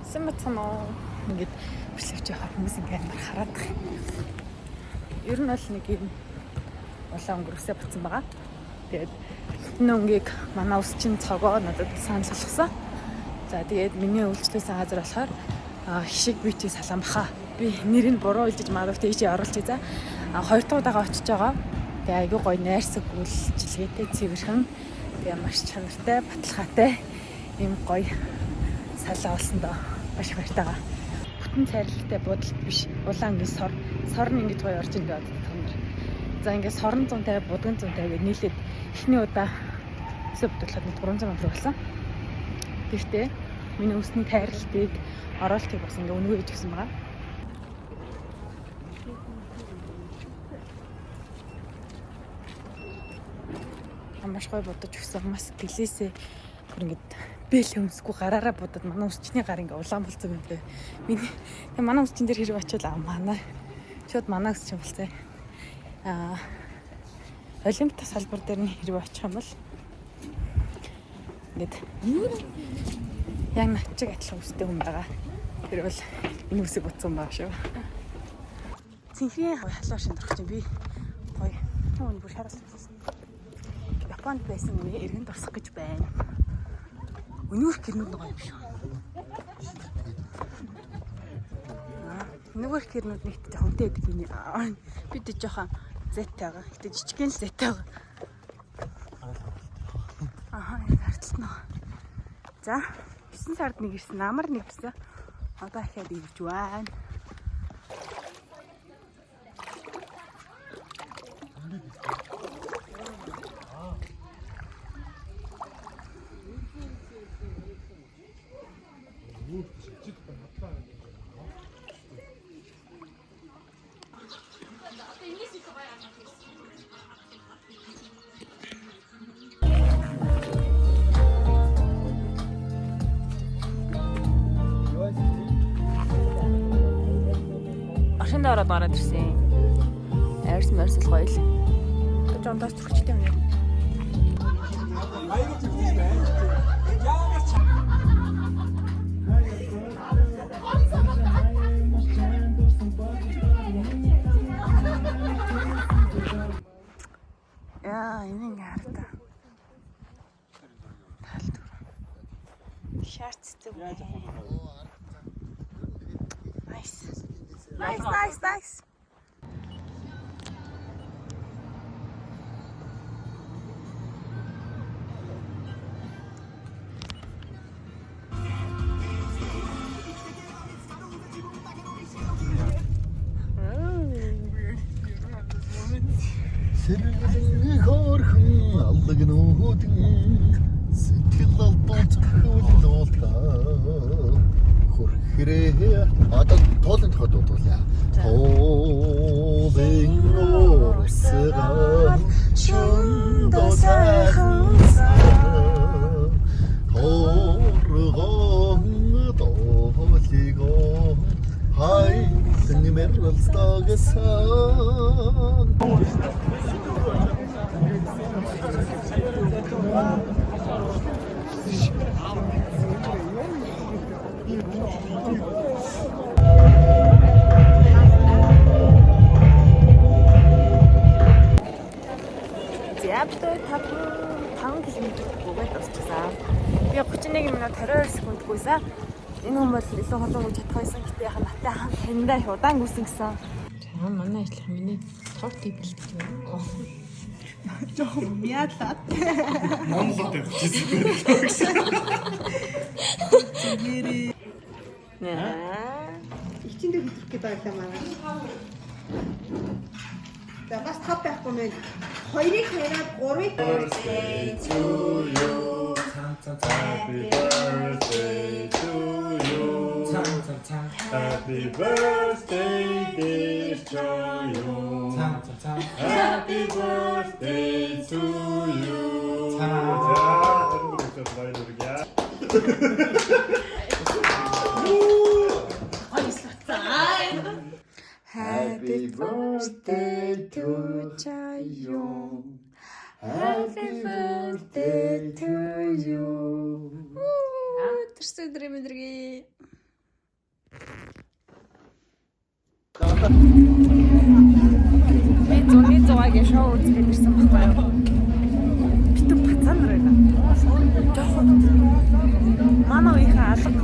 Сэмэтсэноо ингээд хүслэвч явах хүмүүс ингээд амар хараад байгаа. Ер нь бол нэг юм улаан өнгөрөөсөө буцсан байгаа. Тэгээд энэ өнгийг манай ус чин цогоо надад санал болгосон. За тэгээд миний үйлчлүүлсэн газар болохоор хишиг битий салан баха. Би нэрийг буруу хэлж магадгүй тийш оруулчих за. Хоёр дахь удаага очиж байгаа. Тэгээ айгүй гоё найрсаг үйлчилгээтэй цэвэрхэн. Тэгээ маш чанартай, баталгаатай ийм гоё салаа болсон доо. Маш баяртайгаа. Бүтэн цайралтай буудалд биш. Улаан ингээд сор нь ингэж гоё орж ин гэдэг томор. За ингээд сорон 150, будган 150 гэдэг нийлээд эхний удаа өсөв бодлоход 300 мянга болсон. Гэхдээ миний өсний тайралтыг оруулалтыг бас ингээд өнгөө хийж өгсөн байгаа. Маш гоё бодож өгсөн. Маш гэлээсээ бүр ингээд бэлээ өмсгүй гараараа будаад манай өсчний гар ингээ улаан болцсон юм бэ. Миний манай өсчин дээр хэрэг очивол манай шууд манай өсчин болцсон. Олимпик салбар дээр нь хэрэг очих юм бол ингээд яг начиг адилхан өстэй хүн байгаа. Тэр бол энэ үсэг утсан байгаа шүү. Цэнхрийн халуун шинж дөрөх чинь би гоё хүн бүр шараас Японд байсан үе эргэн тусах гэж байна. Өнөөх гэрнүүд гоё юм шүү. Нөгөөх гэрнүүд нэгт жоохон дээд гинэ. Бид жоохон зэтэйгаа. Гэтэ жижигхэн л зэтэйгаа. Харталтна. За 9 сард нэг ирсэн, амар нэг ирсэн. Одоо ахаад ирж байна. Оршиндоо ороод гараад ирсэн. Арьс морсл гоё л. Гэж ондоос зүрхчтэй юм яа. Яа, энэ харта. Шарц зүг. Nice. Сэргэлэн хөөрхөн аллагнуудын сэтгэл албац хөлөөлтаа хөрхрээ одоо тоолын тохиолд дуулаа. Тоолын орсгаа чөндөө сайхан хоргон тоолиго хай сэнэмэрлстагсан Зябтой 5 км гүйгээд дуусчихсан. Би 31 минут 22 секунд гүйсэн. Энэ хүн бол илүү холон гэж чадах байсан. Гэтэ яхан наттай хаан таньдаа удаан гүйсэн гэсэн. За манай ажлах миний тортыг бэлтгэж байна. Жоо мяалаад. Монголд явчихсан. Гэрээ. Ичиндээ хөтлөх гэдэг байлаа манай. За бас тав байхгүй мэн. Хоёрыг хараад гурвыг Birthday to you. Happy birthday to you. Happy birthday dear Joyo. Happy birthday to you. Happy birthday to Joyo. Happy birthday to you. Өдрөсөдрөө мэдрэг. Би зуны зугаагийн шоу үзгээд ирсэн байхгүй юу? Битүү бацаан нар байна. Жохон манай үеийн алга.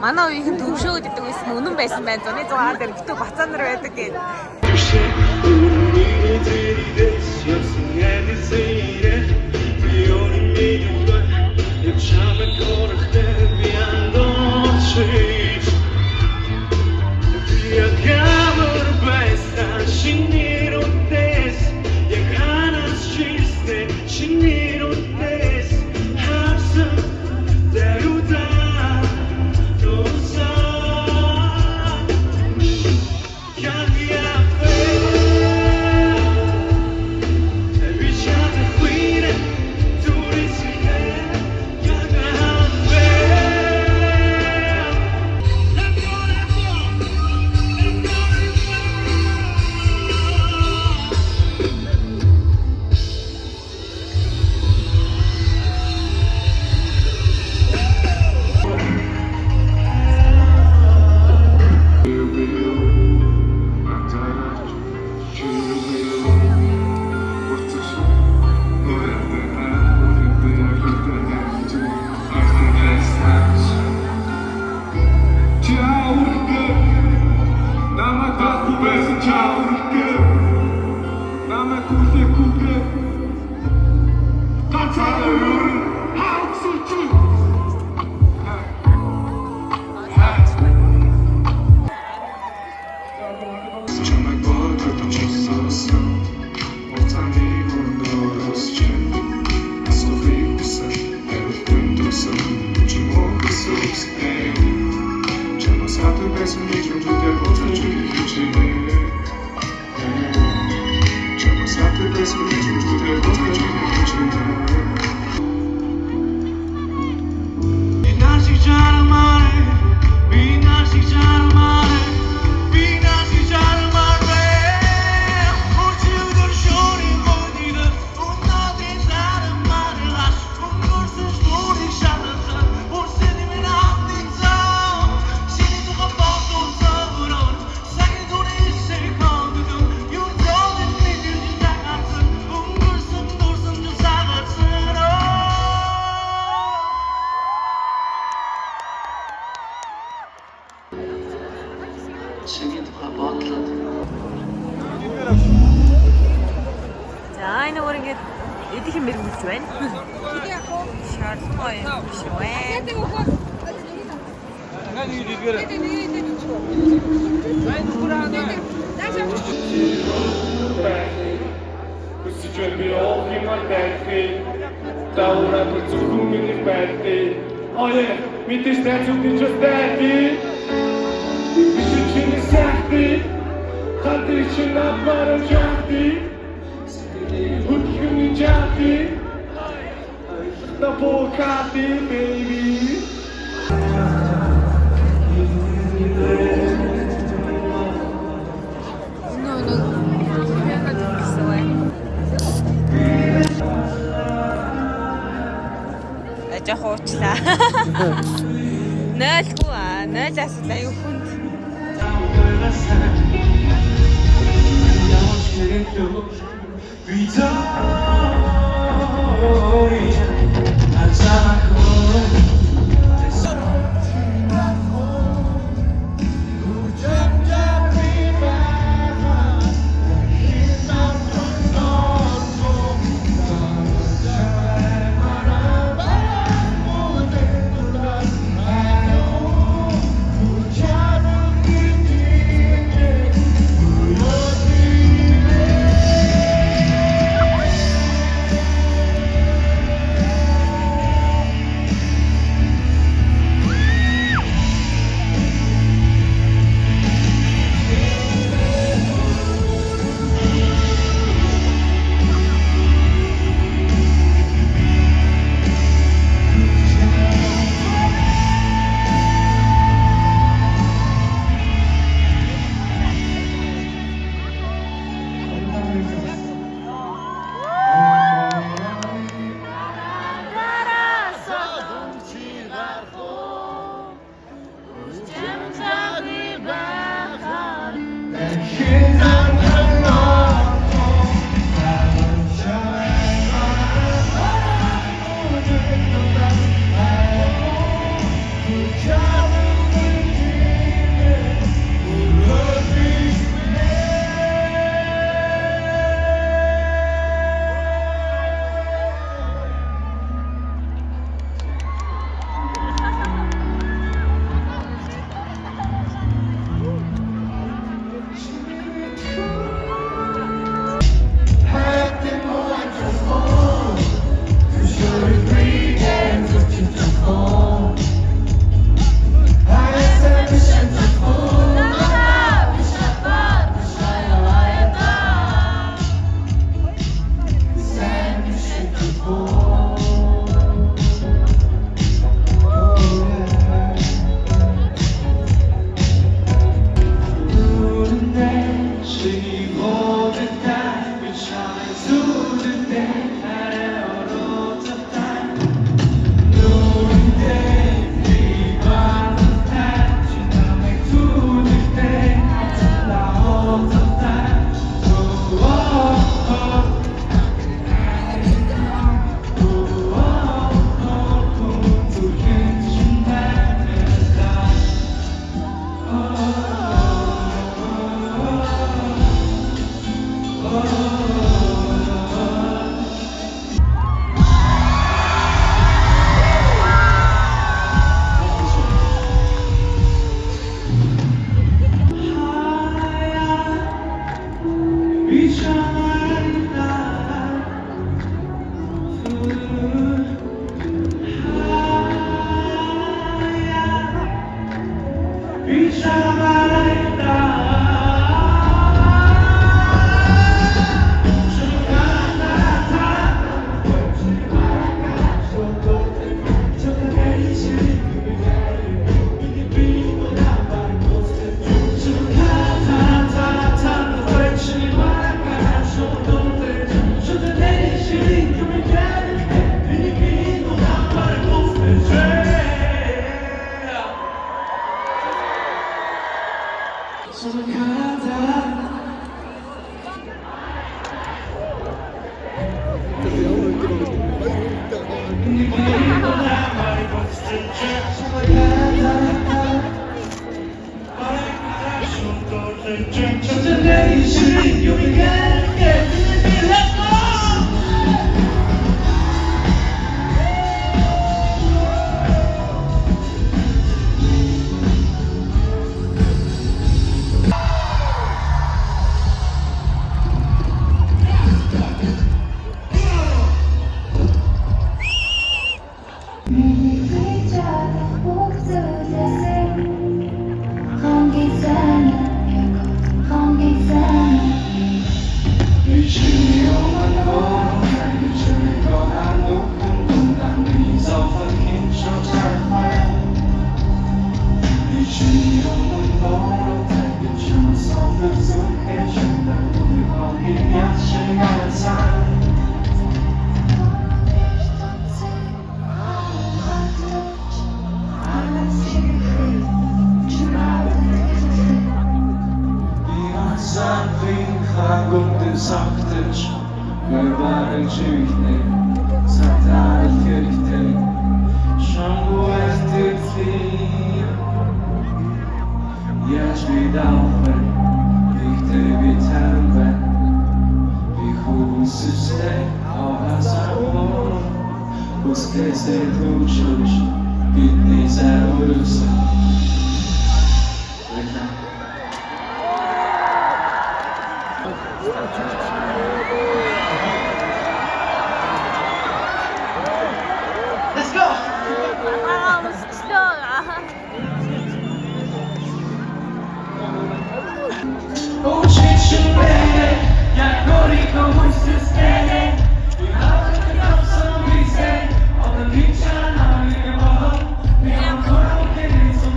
Манай үеийн төвшөөд идэг байсан үнэн байсан байна. Зуны зугаа дээр битүү бацаан нар байдаг гэж. За энэ өөр ингэж идэх юм мэрэгч байна. Шаардлагатай юм биш үү? Жохоо уучлаа. 0-гүй 0-аас аюу хүнд. It's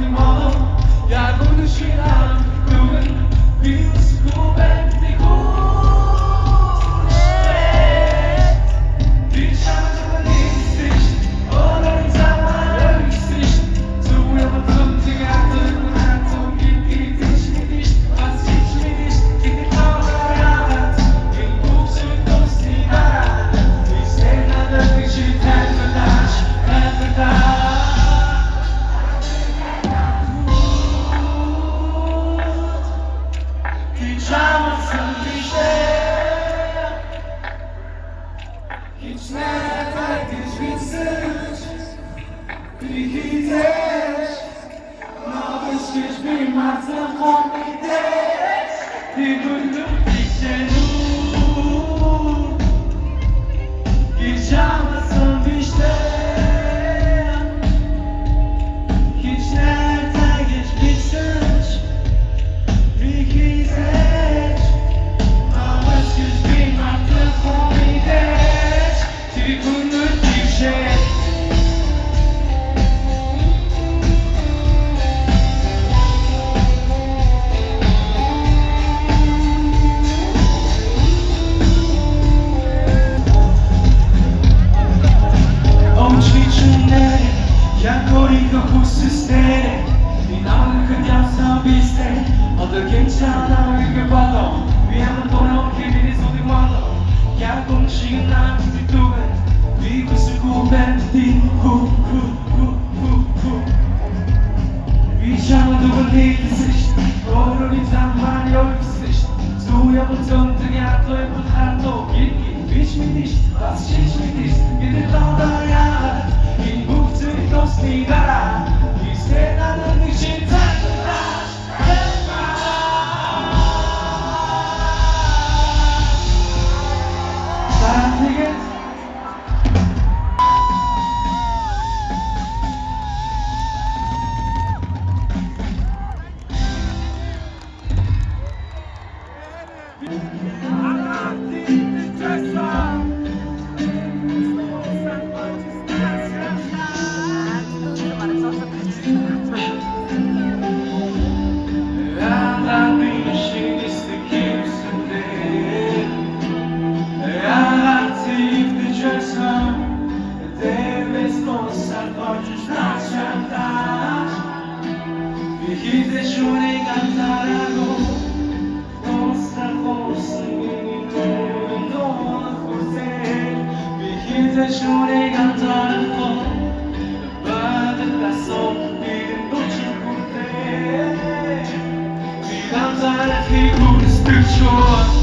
괜찮아 이렇게 봐도 위험한 돌아온 길이 소리 많아 야공식은 난 뒤두근 위구슬 구벤디 후후후후후 위장은 누군 니기스시 오늘이 잠만 열기스시 수염은 정등이 아토에 불한도 길기 위시미디시 바시시미디시 이들 떠나야 이 묵들이 도스니가라 이 세상은 의심탄다 Shuri cantando, badala soffire dolce con te. Mi cantare che gusto ciò.